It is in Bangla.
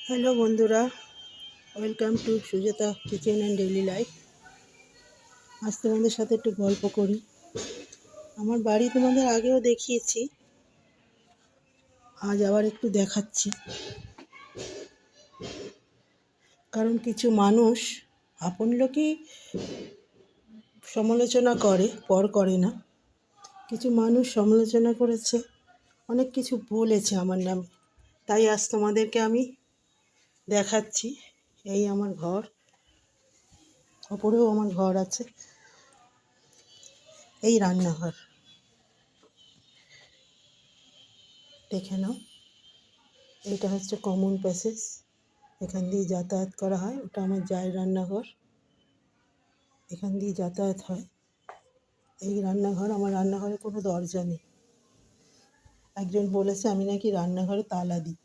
হ্যালো বন্ধুরা, welcome to Sujata kitchen and daily life. আজ তোমাদের সাথে একটু গল্প করি। আমার বাড়ি তোমাদের আগেও দেখিয়েছি, আজ আবার একটু দেখাচ্ছি। কারণ কিছু মানুষ আপন লোকই সমালোচনা করে, পর করে না। কিছু মানুষ সমালোচনা করেছে, অনেক কিছু বলেছে আমার নামে, তাই আজ তোমাদেরকে আমি দেখাচ্ছি। এই আমার ঘর, ওপরেও আমার ঘর আছে। এই রান্নাঘর, দেখে নাও। এটা হচ্ছে কমন প্যাসেজ, এখান দিয়ে যাতায়াত করা হয়। ওটা আমার জায়ের রান্নাঘর, এখান দিয়ে যাতায়াত হয়। এই রান্নাঘর, আমার রান্নাঘরে কোনো দরজা নেই। একজন বলেছে আমি নাকি রান্নাঘরে তালা দিই।